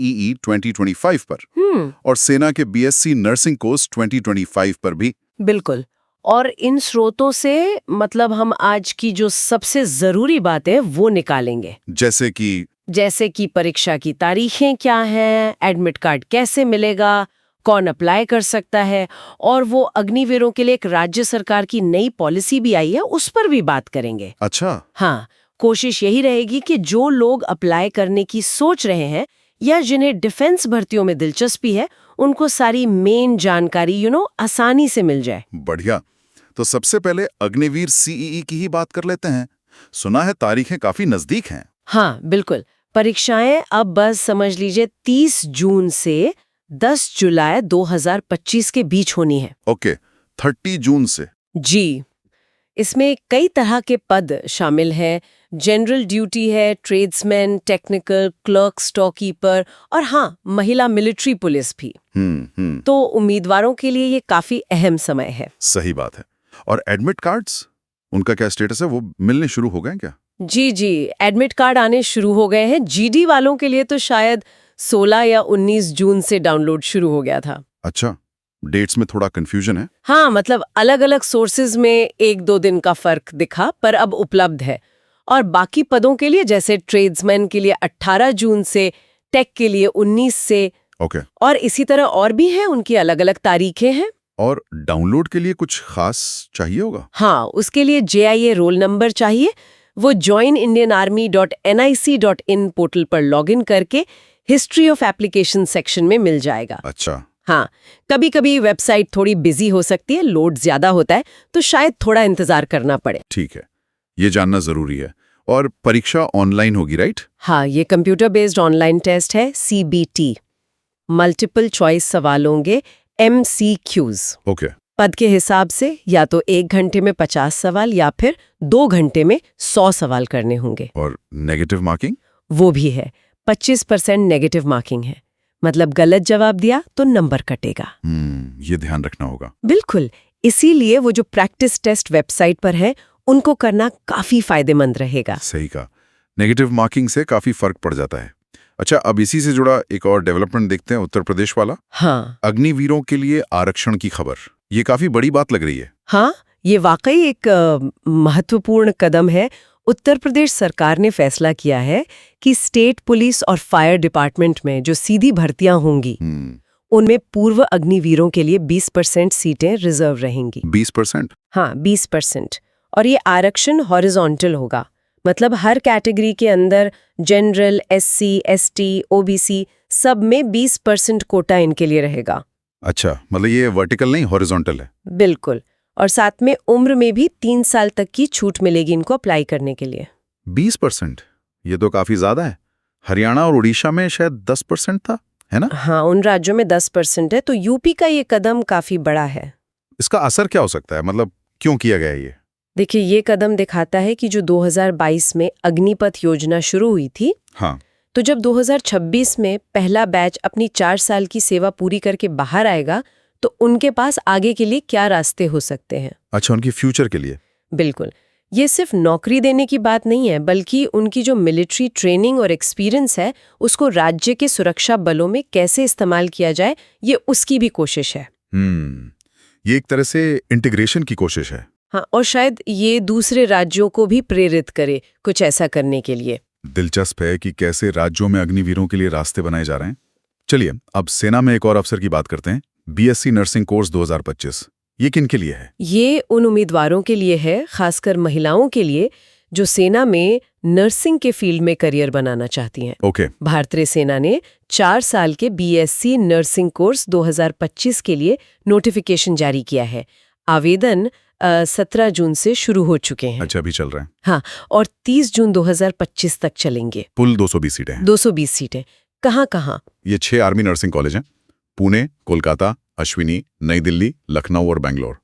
JEE 2025 पर और सेना के बीएससी नर्सिंग कोर्स 2025 पर भी। बिल्कुल। और इन स्रोतों से मतलब हम आज की जो सबसे जरूरी बात है वो निकालेंगे, जैसे कि परीक्षा की तारीखें क्या हैं, एडमिट कार्ड कैसे मिलेगा, कौन अप्लाई कर सकता है, और वो अग्निवीरों के लिए एक राज्य सरकार की नई पॉलिसी भी आई है, उस पर भी बात करेंगे। अच्छा। हाँ, कोशिश यही रहेगी कि जो लोग अप्लाई करने की सोच रहे हैं या जिन्हें डिफेंस भर्तियों में दिलचस्पी है, उनको सारी मेन जानकारी आसानी से मिल जाए। बढ़िया। तो सबसे पहले अग्निवीर सीईई की ही बात कर लेते हैं। सुना है तारीखें काफी नजदीक हैं। हाँ, बिल्कुल। परीक्षाएं अब बस समझ लीजिए 30 जून से 10 जुलाई 2025 के बीच होनी है। ओके, 30 जून से। जी। इसमें कई तरह के पद शामिल हैं। जनरल ड्यूटी है, tradesman, technical, clerk, stock keeper और हाँ, महिला मिलिट्री पुलिस भी। तो उम्मीदवारों के लिए ये काफी अहम समय है। सही बात है। और एडमिट कार्ड्स, उनका क्या स्टेटस है? वो मिलने शुरू हो गए क्या? जी, एडमिट कार्ड आने शुरू हो गए हैं। जीडी वालों के लिए तो शायद 16 या 19 जून से डाउनलोड शुरू हो गया था। अच्छा, डेट्स में थोड़ा कंफ्यूजन है। हाँ, मतलब अलग-अलग सोर्सेज में 1-2 दिन का फर्क दिखा, पर अब उपलब्ध है। और बाकी पदों के लिए जैसे ट्रेड्समैन के लिए 18 जून से, टेक के लिए 19 से। ओके। और इसी तरह और भी हैं, उनकी अलग-अलग तारीखें हैं। और डाउनलोड के लिए कुछ खास चाहिए होगा? हाँ, उसके लिए JIA रोल नंबर चाहिए। वो joinindianarmy.nic.in पोर्टल पर लॉगिन करके हिस्ट्री ऑफ एप्लीकेशन सेक्शन में मिल जाएगा। अच्छा। हाँ, कभी-कभी वेबसाइट थोड़ी बिजी हो सकती है, लोड ज्यादा होता है, तो शायद थोड़ा इंतजार करना पड़े। ठीक है, ये जानना जरूरी है। और परीक्षा ऑनलाइन होगी, राइट? हाँ, ये कंप्यूटर बेस्ड ऑनलाइन टेस्ट है, CBT। मल्टीपल चॉइस सवाल होंगे, MCQs। ओके। पद के हिसाब से या तो 1 घंटे में 50 सवाल या फिर 2 घंटे में 100 सवाल करने होंगे। और नेगेटिव मार्किंग? वो भी है, 25% नेगेटिव मार्किंग है। मतलब गलत जवाब दिया तो नंबर कटेगा। ये ध्यान रखना होगा। बिल्कुल। इसीलिए वो जो प्रैक्टिस टेस्ट वेबसाइट पर है, उनको करना काफी फायदेमंद रहेगा। सही कहा। नेगेटिव मार्किंग से काफी फर्क पड़ जाता है। अच्छा, अब इसी से जुड़ा एक और डेवलपमेंट देखते हैं, उत्तर प्रदेश वाला। हाँ, अग्निवीरों के लिए आरक्षण की खबर, ये काफी बड़ी बात लग रही है। हाँ, ये वाकई एक महत्वपूर्ण कदम है। उत्तर प्रदेश सरकार ने फैसला किया है कि स्टेट पुलिस और फायर डिपार्टमेंट में जो सीधी भर्तियां होंगी, उनमें पूर्व अग्निवीरों के लिए 20% सीटें रिजर्व रहेंगी। 20%? हाँ, 20%। और ये आरक्षण हॉरिजॉन्टल होगा, मतलब हर कैटेगरी के अंदर जनरल, SC, ST, OBC सब में 20% कोटा इनके लिए रहेगा। अच्छा, मतलब ये वर्टिकल नहीं, हॉरिजॉन्टल है। बिल्कुल। और साथ में उम्र में भी 3 साल तक की छूट मिलेगी इनको अप्लाई करने के लिए। 20%? ये तो काफी ज्यादा है। हरियाणा और उड़ीसा में शायद 10% था, है ना? हाँ, उन राज्यों में 10% है, तो यूपी का ये कदम काफी बड़ा है। इसका असर क्या हो सकता है? मतलब क्यों किया गया ये? देखिए, ये कदम दिखाता है कि जो 2022 में अग्निपथ योजना शुरू हुई थी, हाँ, तो जब 2026 में पहला बैच अपनी 4 साल की सेवा पूरी करके बाहर आएगा, तो उनके पास आगे के लिए क्या रास्ते हो सकते हैं। अच्छा, उनकी फ्यूचर के लिए। बिल्कुल। ये सिर्फ नौकरी देने की बात नहीं है, बल्कि उनकी जो मिलिट्री ट्रेनिंग और एक्सपीरियंस है, उसको राज्य के सुरक्षा बलों में कैसे इस्तेमाल किया जाए, ये उसकी भी कोशिश है। ये एक तरह से इंटीग्रेशन की कोशिश है। हाँ, और शायद ये दूसरे राज्यों को भी प्रेरित करे कुछ ऐसा करने के लिए। दिलचस्प है कि कैसे राज्यों में अग्निवीरों के लिए रास्ते बनाए जा रहे हैं। चलिए, अब सेना में एक और अफसर की बात करते हैं। BSc नर्सिंग कोर्स 2025, ये किन के लिए है? ये उन उम्मीदवारों के लिए है, खासकर महिलाओं के लिए, जो सेना में नर्सिंग के फील्ड में करियर बनाना चाहती हैं। ओके। भारतीय सेना ने 4 साल के BSc नर्सिंग कोर्स 2025 के लिए नोटिफिकेशन जारी किया है। आवेदन 17 जून से शुरू हो चुके हैं। अच्छा, अभी चल रहे हैं। हाँ, और 30 जून 2025 तक चलेंगे। कुल 220 सीटें हैं। 220 सीटें। कहाँ? ये 6 आर्मी नर्सिंग कॉलेज हैं। पुणे, कोलकाता, अश्विनी, नई दिल्ली, लखनऊ और बेंगलोर,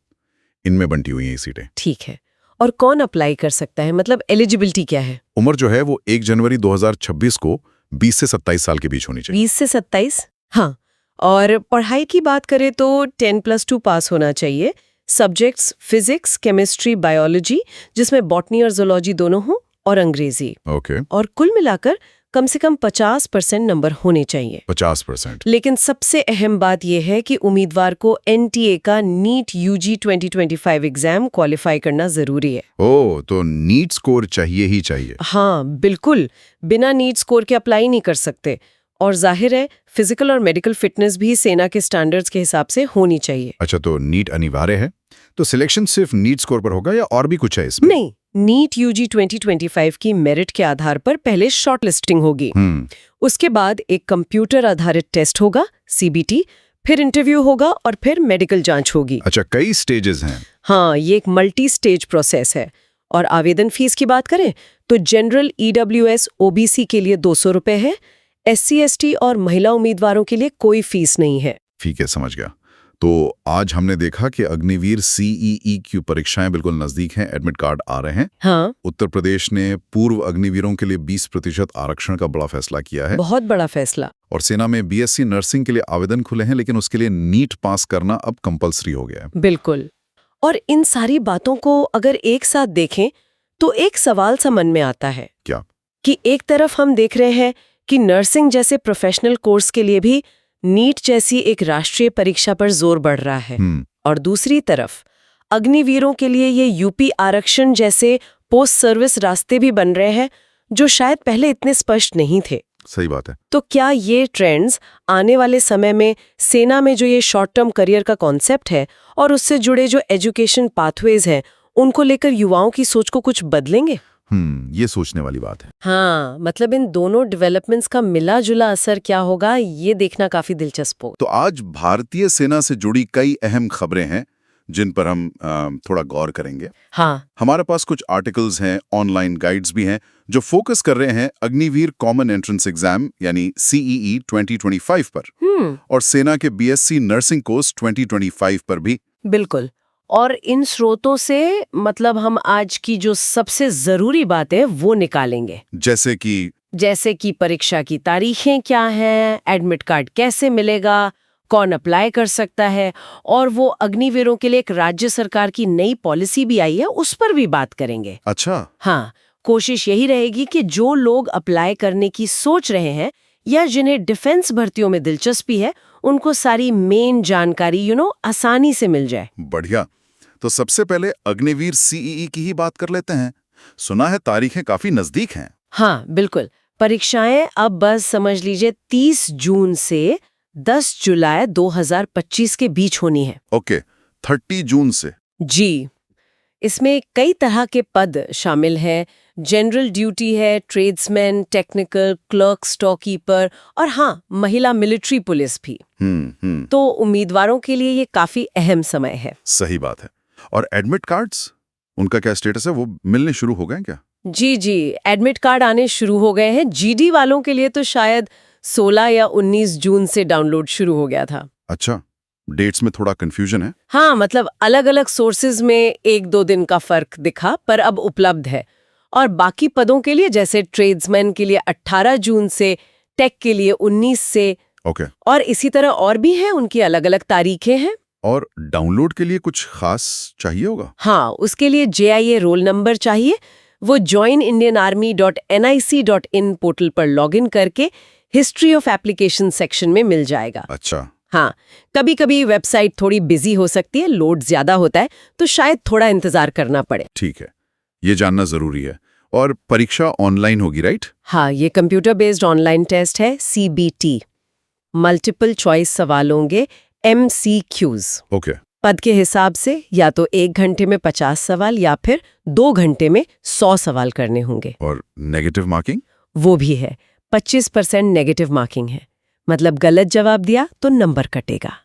इनमें बंटी हुई हैं ये सीटें। ठीक है। और कौन अप्लाई कर सकता है? मतलब एलिजिबिलिटी क्या है? उम्र जो है वो 1 जनवरी 2026 को 20 से 27 साल के बीच होनी चाहिए। 20 से 27? हाँ। और पढ़ाई की बात करें तो 10+2 पास होना चाहिए। सब्जेक्ट्स फिजिक्स, केमिस्ट्री, बायोलॉजी, जिसमें बॉटनी और जूलॉजी दोनों हों, और अंग्रेजी। ओके। और कुल मिलाकर कम से कम 50% नंबर होने चाहिए। 50%। लेकिन सबसे अहम बात यह है कि उम्मीदवार को एनटीए का नीट यूजी 2025 एग्जाम क्वालिफाई करना जरूरी है। ओह, तो नीट स्कोर चाहिए ही चाहिए। हाँ बिल्कुल, बिना नीट स्कोर के अप्लाई नहीं कर सकते। और जाहिर है फिजिकल और मेडिकल फिटनेस भी सेना के स्टैंडर्ड्स के हिसाब से होनी चाहिए। अच्छा, तो नीट अनिवार्य है? तो सिलेक्शन सिर्फ नीट स्कोर पर होगा या और भी कुछ है इसमें? नहीं, नीट यूजी 2025 की मेरिट के आधार पर पहले शॉर्टलिस्टिंग होगी। उसके बाद एक कंप्यूटर आधारित टेस्ट होगा, सीबीटी, फिर इंटरव्यू होगा और फिर मेडिकल जांच होगी। अच्छा, कई स्टेजेस हैं। हाँ, ये एक मल्टी स्टेज प्रोसेस है। और आवेदन फीस की बात करें तो जनरल ईडब्ल्यूएस ओबीसी के लिए 200 रुपए है, एससी एसटी और महिला उम्मीदवारों के लिए कोई फीस नहीं है। ठीक है, समझ गया। तो आज हमने देखा कि अग्निवीर सीईई की परीक्षाएं बिल्कुल नजदीक हैं, एडमिट कार्ड आ रहे हैं। हाँ, उत्तर प्रदेश ने पूर्व अग्निवीरों के लिए 20% आरक्षण का बड़ा फैसला किया है। बहुत बड़ा फैसला। और सेना में बीएससी नर्सिंग के लिए आवेदन खुले हैं, लेकिन उसके लिए नीट पास करना अब कंपलसरी हो गया है। बिल्कुल। और इन सारी बातों को अगर एक साथ देखें तो एक सवाल सा मन में आता है। क्या? कि एक तरफ हम देख रहे हैं कि नर्सिंग जैसे प्रोफेशनल कोर्स के लिए भी नीट जैसी एक राष्ट्रीय परीक्षा पर जोर बढ़ रहा है। और दूसरी तरफ अग्निवीरों के लिए ये यूपी आरक्षण जैसे पोस्ट सर्विस रास्ते भी बन रहे हैं, जो शायद पहले इतने स्पष्ट नहीं थे। सही बात है। तो क्या ये ट्रेंड्स आने वाले समय में सेना में जो ये शॉर्ट टर्म करियर का कॉन्सेप्ट है और उससे जुड़े जो एजुकेशन पाथवेज हैं, उनको लेकर युवाओं की सोच को कुछ बदलेंगे? ये सोचने वाली बात है। हाँ, मतलब इन दोनों डेवलपमेंट्स का मिला जुला असर क्या होगा, ये देखना काफी दिलचस्प होगा। तो आज भारतीय सेना से जुड़ी कई अहम खबरें हैं जिन पर हम थोड़ा गौर करेंगे। हाँ, हमारे पास कुछ आर्टिकल्स हैं, ऑनलाइन गाइड्स भी हैं जो फोकस कर रहे हैं अग्निवीर कॉमन एंट्रेंस एग्जाम यानी सीईई 2025 पर और सेना के बीएससी नर्सिंग कोर्स 2025 पर भी। बिल्कुल। और इन स्रोतों से मतलब हम आज की जो सबसे जरूरी बात है वो निकालेंगे। जैसे कि परीक्षा की तारीखें क्या हैं, एडमिट कार्ड कैसे मिलेगा, कौन अप्लाई कर सकता है, और वो अग्निवीरों के लिए एक राज्य सरकार की नई पॉलिसी भी आई है, उस पर भी बात करेंगे। अच्छा। हाँ, कोशिश यही रहेगी कि जो लोग अप्लाई करने की सोच रहे हैं या जिन्हें डिफेंस भर्तियों में दिलचस्पी है, उनको सारी मेन जानकारी आसानी से मिल जाए। बढ़िया। तो सबसे पहले अग्निवीर सीईई की ही बात कर लेते हैं। सुना है तारीखें काफी नजदीक हैं। हाँ बिल्कुल, परीक्षाएं अब बस समझ लीजिए 30 जून से 10 जुलाई 2025 के बीच होनी है। ओके, 30 जून से। जी, इसमें कई तरह के पद शामिल हैं। जनरल ड्यूटी है, tradesman, technical, clerk, stock keeper और हाँ, महिला मिलिट्री पुलिस भी। तो उम्मीदवारों के लिए ये काफी अहम समय है। सही बात है। और एडमिट कार्ड्स, उनका क्या स्टेटस है? वो मिलने शुरू हो गए क्या? जी, एडमिट कार्ड आने शुरू हो गए हैं। जीडी वालों के लिए तो शायद 16 या 19 जून से डाउनलोड शुरू हो गया था। अच्छा, डेट्स में थोड़ा कंफ्यूजन है। हाँ, मतलब अलग-अलग सोर्सेज में 1-2 दिन का फर्क दिखा, पर अब उपलब्ध है। और बाकी पदों के लिए जैसे ट्रेड्समैन के लिए 18 जून से, टेक के लिए 19 से। ओके। और इसी तरह और भी हैं, उनकी अलग-अलग तारीखें हैं। और डाउनलोड के लिए कुछ खास चाहिए होगा? हाँ, उसके लिए JIA रोल नंबर चाहिए। वो joinindianarmy.nic.in पोर्टल पर लॉगिन करके हिस्ट्री ऑफ एप्लीकेशन सेक्शन में मिल जाएगा। अच्छा। हाँ, कभी-कभी वेबसाइट थोड़ी बिजी हो सकती है, लोड ज्यादा होता है, तो शायद थोड़ा इंतजार करना पड़े। ठीक है, ये जानना जरूरी है। और परीक्षा ऑनलाइन होगी, राइट? हाँ, ये कंप्यूटर बेस्ड ऑनलाइन टेस्ट है, CBT। मल्टीपल चॉइस सवाल होंगे, MCQs। ओके। पद के हिसाब से या तो 1 घंटे में 50 सवाल या फिर 2 घंटे में 100 सवाल करने होंगे। और नेगेटिव मार्किंग? वो भी है, 25% नेगेटिव मार्किंग है। मतलब गलत जवाब दिया तो नंबर कटेगा।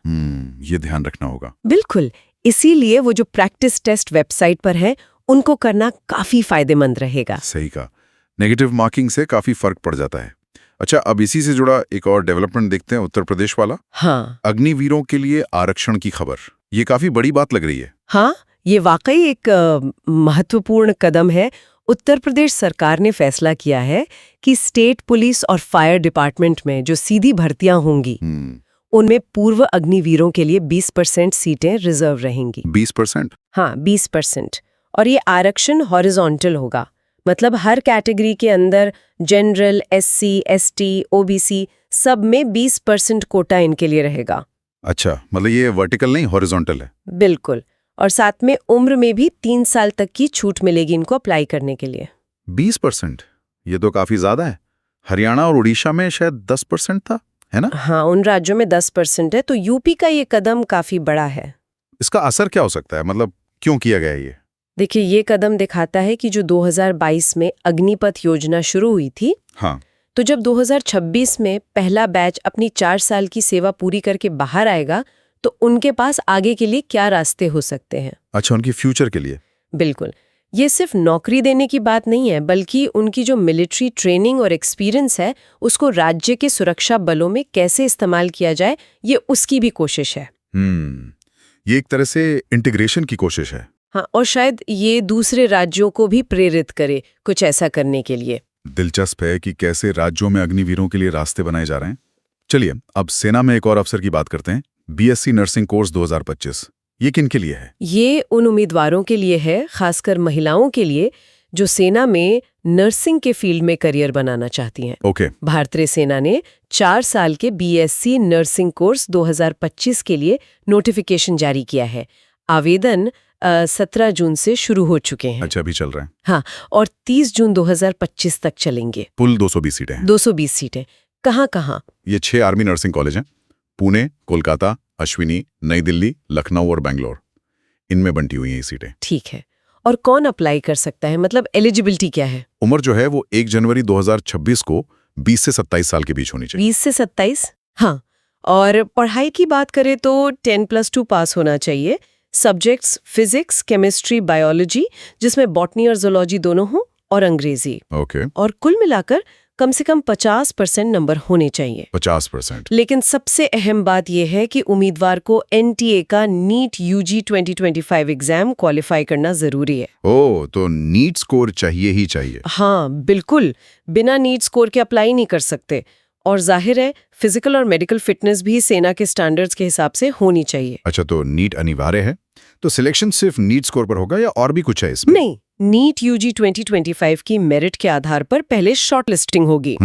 ये ध्यान रखना होगा। बिल्कुल, इसीलिए वो जो प्रैक्टिस टेस्ट वेबसाइट पर है, उनको करना काफी फायदेमंद रहेगा। सही कहा, नेगेटिव मार्किंग से काफी फर्क पड़ जाता है। अच्छा, अब इसी से जुड़ा एक और डेवलपमेंट देखते हैं, उत्तर प्रदेश वाला। हाँ, अग्निवीरों के लिए आरक्षण की खबर, ये काफी बड़ी बात लग रही है। हाँ, ये वाकई एक महत्वपूर्ण कदम है। उत्तर प्रदेश सरकार ने फैसला किया है कि स्टेट पुलिस और फायर डिपार्टमेंट में जो सीधी भर्तियां होंगी, उनमें पूर्व अग्निवीरों के लिए 20% सीटें रिजर्व रहेंगी। 20%? हाँ, 20%। और ये आरक्षण हॉरिजॉन्टल होगा, मतलब हर कैटेगरी के अंदर जनरल, एससी, एसटी, ओबीसी सब में 20% कोटा इनके लिए रहेगा। अच्छा, मतलब ये वर्टिकल नहीं, हॉरिजॉन्टल है। बिल्कुल। और साथ में उम्र में भी 3 साल तक की छूट मिलेगी इनको अप्लाई करने के लिए। 20%? ये तो काफी ज्यादा है। हरियाणा और उड़ीसा में शायद 10% था, है ना? हाँ, उन राज्यों में 10% है, तो यूपी का ये कदम काफी बड़ा है। इसका असर क्या हो सकता है, मतलब क्यों किया गया है ये? देखिए, ये कदम दिखाता है कि जो 2022 में अग्निपथ योजना शुरू हुई थी, हाँ। तो जब 2026 में पहला बैच अपनी 4 साल की सेवा पूरी करके बाहर आएगा, तो उनके पास आगे के लिए क्या रास्ते हो सकते हैं। अच्छा, उनकी फ्यूचर के लिए। बिल्कुल। ये सिर्फ नौकरी देने की बात नहीं है, बल्कि उनकी जो मिलिट्री ट्रेनिंग और एक्सपीरियंस है, उसको राज्य के सुरक्षा बलों में कैसे इस्तेमाल किया जाए, ये उसकी भी कोशिश है। ये एक तरह से इंटीग्रेशन की कोशिश है। हाँ, और शायद ये दूसरे राज्यों को भी प्रेरित करे कुछ ऐसा करने के लिए। दिलचस्प है कि कैसे राज्यों में अग्निवीरों के लिए रास्ते बनाए जा रहे हैं। चलिए, अब सेना में एक और अफसर की बात करते हैं। बीएससी नर्सिंग कोर्स 2025, ये किन के लिए है? ये उन उम्मीदवारों के लिए है, खासकर महिलाओं के लिए, जो सेना में नर्सिंग के फील्ड में करियर बनाना चाहती हैं। ओके। भारतीय सेना ने 4 साल के बीएससी नर्सिंग कोर्स 2025 के लिए नोटिफिकेशन जारी किया है। आवेदन 17 जून से शुरू हो चुके हैं। अच्छा, अभी चल रहे हैं। हाँ, और 30 जून 2025 तक चलेंगे। कुल 220 सीटें हैं। 220 सीटें। कहाँ-कहाँ? ये 6 आर्मी नर्सिंग कॉलेज हैं। पुणे, कोलकाता, अश्विनी, नई दिल्ली, लखनऊ और बेंगलोर, इनमें बंटी हुई हैं ये सीटें। ठीक है। और कौन अप्लाई कर सकता है, मतलब एलिजिबिलिटी क्या है? उम्र जो है वो 1 जनवरी 2026 को 20 से 27 साल के बीच होनी चाहिए। 20 से 27? हाँ। और पढ़ाई की बात करें तो 10+2 पास होना चाहिए। सब्जेक्ट्स फिजिक्स, केमिस्ट्री, बायोलॉजी, जिसमें बॉटनी और जूलॉजी दोनों हों, और अंग्रेजी। ओके। और कुल मिलाकर कम से कम 50% नंबर होने चाहिए। 50%? लेकिन सबसे अहम बात यह है कि उम्मीदवार को एनटीए का नीट यूजी 2025 एग्जाम क्वालिफाई करना जरूरी है। ओह, तो नीट स्कोर चाहिए ही चाहिए। हाँ, बिल्कुल। बिना नीट स्कोर के अप्लाई नहीं कर सकते। और जाहिर है, फिजिकल और मेडिकल फिटनेस भी सेना के स्टैंडर्ड्स के हिसाब से होनी चाहिए। अच्छा, तो नीट अनिवार्य है? तो सिलेक्शन सिर्फ नीट स्कोर पर होगा या और भी कुछ है इसमें? नहीं, नीट यूजी 2025 की मेरिट के आधार पर पहले शॉर्टलिस्टिंग होगी।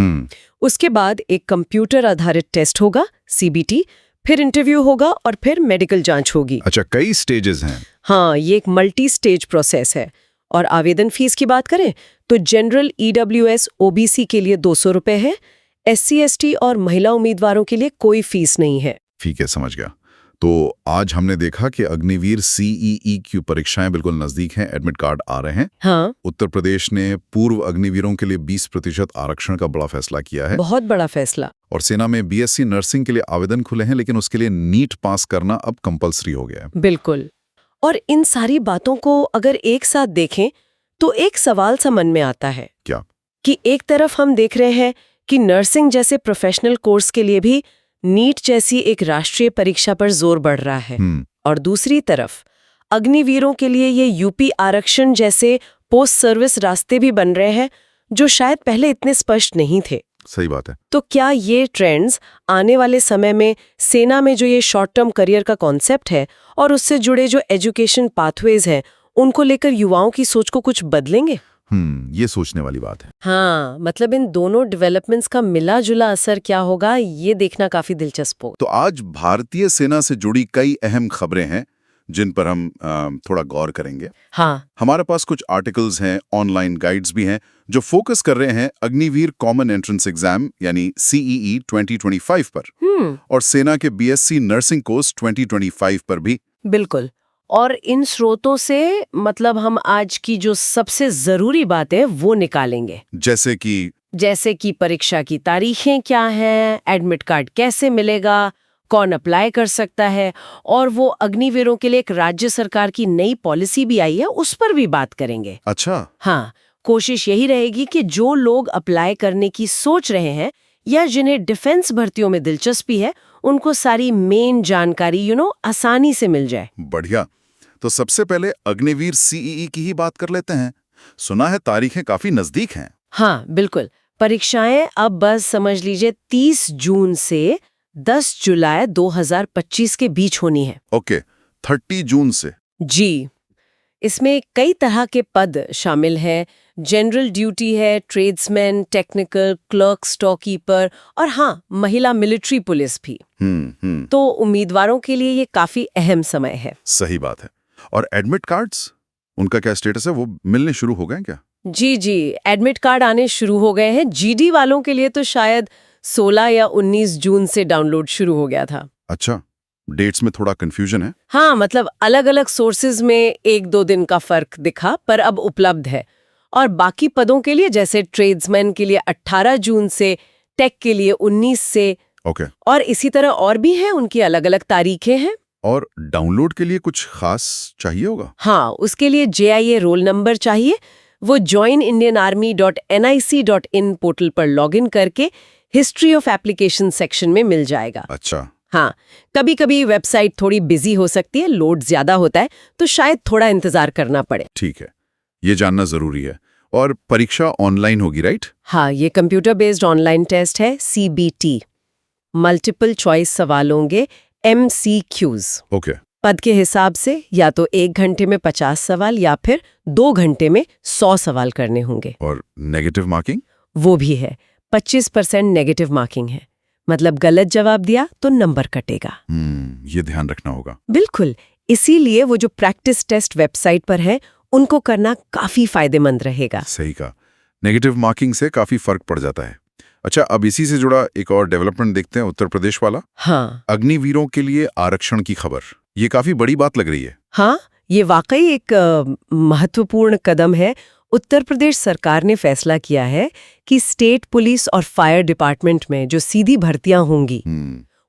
उसके बाद एक कंप्यूटर आधारित टेस्ट होगा, सीबीटी, फिर इंटरव्यू होगा और फिर मेडिकल जांच होगी। अच्छा, कई स्टेजेस हैं। हाँ, ये एक मल्टी स्टेज प्रोसेस है। और आवेदन फीस की बात करें तो जनरल, ईडब्ल्यूएस, ओबीसी के लिए 200 रुपए है। एससी, एसटी और महिला उम्मीदवारों के लिए कोई फीस नहीं है। ठीक है, समझ गया। तो आज हमने देखा कि अग्निवीर सीईई की परीक्षाएं बिल्कुल नजदीक हैं, एडमिट कार्ड आ रहे हैं। हाँ, उत्तर प्रदेश ने पूर्व अग्निवीरों के लिए 20% आरक्षण का बड़ा फैसला किया है। बहुत बड़ा फैसला। और सेना में बीएससी नर्सिंग के लिए आवेदन खुले हैं, लेकिन उसके लिए नीट पास करना अब कंपलसरी हो गया है। बिल्कुल। और इन सारी बातों को अगर एक साथ देखें तो एक सवाल सा मन में आता है। क्या? कि एक तरफ हम देख रहे हैं कि नर्सिंग जैसे प्रोफेशनल कोर्स के लिए भी नीट जैसी एक राष्ट्रीय परीक्षा पर जोर बढ़ रहा है, और दूसरी तरफ अग्निवीरों के लिए ये यूपी आरक्षण जैसे पोस्ट सर्विस रास्ते भी बन रहे हैं, जो शायद पहले इतने स्पष्ट नहीं थे। सही बात है। तो क्या ये ट्रेंड्स आने वाले समय में सेना में जो ये शॉर्ट टर्म करियर का कॉन्सेप्ट है और उससे जुड़े जो एजुकेशन पाथवेज हैं, उनको लेकर युवाओं की सोच को कुछ बदलेंगे? ये सोचने वाली बात है। हाँ, मतलब इन दोनों डेवलपमेंट्स का मिला जुला असर क्या होगा, ये देखना काफी दिलचस्प होगा। तो आज भारतीय सेना से जुड़ी कई अहम खबरें हैं जिन पर हम थोड़ा गौर करेंगे। हाँ, हमारे पास कुछ आर्टिकल्स हैं, ऑनलाइन गाइड्स भी हैं जो फोकस कर रहे हैं अग्निवीर कॉमन एंट्रेंस एग्जाम यानी सीईई 2025 पर, और सेना के बीएससी नर्सिंग कोर्स 2025 पर भी। बिल्कुल। और इन स्रोतों से मतलब हम आज की जो सबसे जरूरी बात है वो निकालेंगे। जैसे कि परीक्षा की तारीखें क्या हैं, एडमिट कार्ड कैसे मिलेगा, कौन अप्लाई कर सकता है, और वो अग्निवीरों के लिए एक राज्य सरकार की नई पॉलिसी भी आई है, उस पर भी बात करेंगे। अच्छा। हाँ, कोशिश यही रहेगी कि जो लोग अप्लाई करने की सोच रहे हैं या जिन्हें डिफेंस भर्तियों में दिलचस्पी है, उनको सारी मेन जानकारी आसानी से मिल जाए। बढ़िया। तो सबसे पहले अग्निवीर सीईई की ही बात कर लेते हैं। सुना है तारीखें काफी नजदीक हैं। हाँ, बिल्कुल। परीक्षाएं अब बस समझ लीजिए 30 जून से 10 जुलाई 2025 के बीच होनी है। ओके, 30 जून से। जी। इसमें कई तरह के पद शामिल हैं, जनरल ड्यूटी है, tradesman, technical, clerk, stock keeper और हाँ, महिला मिलिट्री पुलिस भी। तो उम्मीदवारों के लिए ये काफी अहम समय है। सही बात है। और एडमिट कार्ड्स, उनका क्या स्टेटस है? वो मिलने शुरू हो गए क्या? जी, एडमिट कार्ड आने शुरू हो गए हैं। जीडी वालों के लिए तो शायद 16 या 19 जून से डाउनलोड शुरू हो गया था। अच्छा, डेट्स में थोड़ा कंफ्यूजन है। हाँ, मतलब अलग-अलग सोर्सेज में 1-2 दिन का फर्क दिखा, पर अब उपलब्ध है। और बाकी पदों के लिए जैसे ट्रेड्समैन के लिए 18 जून से, टेक के लिए 19 से, ओके। और इसी तरह और भी हैं, उनकी अलग-अलग तारीखें हैं। और डाउनलोड के लिए कुछ खास चाहिए होगा? हाँ, उसके लिए JIA रोल नंबर चाहिए। वो joinindianarmy.nic.in पोर्टल पर लॉगिन करके हिस्ट्री ऑफ एप्लीकेशन सेक्शन में मिल जाएगा। अच्छा। हाँ, कभी-कभी वेबसाइट थोड़ी बिजी हो सकती है, लोड ज्यादा होता है, तो शायद थोड़ा इंतजार करना पड़े। ठीक है, ये जानना जरूरी है। और परीक्षा ऑनलाइन होगी, राइट? हाँ, ये कंप्यूटर बेस्ड ऑनलाइन टेस्ट है, CBT। मल्टीपल चॉइस सवाल होंगे, MCQs। ओके। पद के हिसाब से या तो 1 घंटे में 50 सवाल या फिर 2 घंटे में 100 सवाल करने होंगे। और नेगेटिव मार्किंग? वो भी है, 25% नेगेटिव मार्किंग है। मतलब गलत जवाब दिया तो नंबर कटेगा। ये ध्यान रखना होगा। बिल्कुल, इसीलिए वो जो प्रैक्टिस टेस्ट वेबसाइट पर है, उनको करना काफी फायदेमंद रहेगा। सही कहा। नेगेटिव मार्किंग से काफी फर्क पड़ जाता है। अच्छा, अब इसी से जुड़ा एक और डेवलपमेंट देखते हैं, उत्तर प्रदेश वाला। हाँ, अग्निवीरों के लिए आरक्षण की खबर, ये काफी बड़ी बात लग रही है। हाँ, ये वाकई एक महत्वपूर्ण कदम है। उत्तर प्रदेश सरकार ने फैसला किया है कि स्टेट पुलिस और फायर डिपार्टमेंट में जो सीधी भर्तियां होंगी,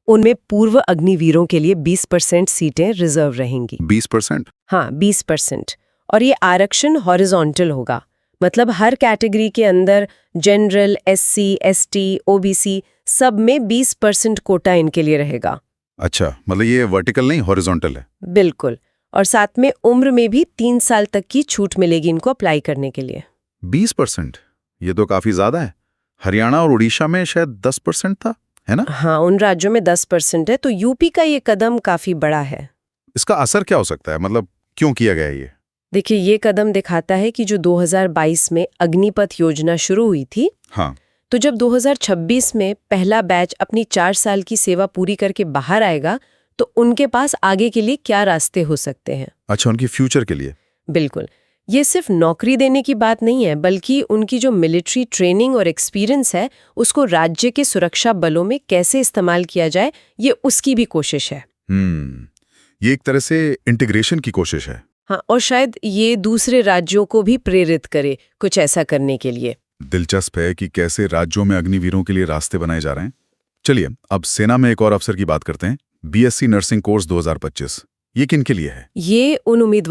उनमें पूर्व अग्निवीरों के लिए 20% सीटें रिजर्व रहेंगी। 20%? हाँ, 20%। और ये आरक्षण हॉरिजॉन्टल होगा, मतलब हर कैटेगरी के अंदर जनरल, SC, ST, OBC सब में 20% कोटा इनके लिए रहेगा। अच्छा, मतलब ये वर्टिकल नहीं, हॉरिजॉन्टल है। बिल्कुल। और साथ में उम्र में भी 3 साल तक की छूट मिलेगी इनको अप्लाई करने के लिए। 20%? ये तो काफी ज्यादा है। हरियाणा और उड़ीसा में शायद 10% था, है ना? हाँ, उन राज्यों में 10% है, तो यूपी का ये कदम काफी बड़ा है। इसका असर क्या हो सकता है? मतलब क्यों किया गया ये? देखिए, ये कदम दिखाता है कि जो 2022 में अग्निपथ योजना शुरू हुई थी, हाँ, तो जब 2026 में पहला बैच अपनी 4 साल की सेवा पूरी करके बाहर आएगा, तो उनके पास आगे के लिए क्या रास्ते हो सकते हैं। अच्छा, उनकी फ्यूचर के लिए। बिल्कुल, ये सिर्फ नौकरी देने की बात नहीं है, बल्कि उनकी जो मिलिट्री ट्रेनिंग और एक्सपीरियंस है, उसको राज्य के सुरक्षा बलों में कैसे इस्तेमाल किया जाए, ये उसकी भी कोशिश है। ये एक तरह से इंटीग्रेशन की कोशिश है। हाँ, और शायद ये दूसरे राज्यों को भी प्रेरित करे कुछ ऐसा करने के लिए। दिलचस्प है कि कैसे राज्यों में अग्निवीरों के लिए रास्ते बनाए जा रहे हैं। चलिए, अब सेना में एक और अफसर की बात करते हैं। BSc नर्सिंग कोर्स 2025, ये किन के लिए है? ये उन उम्मीदवार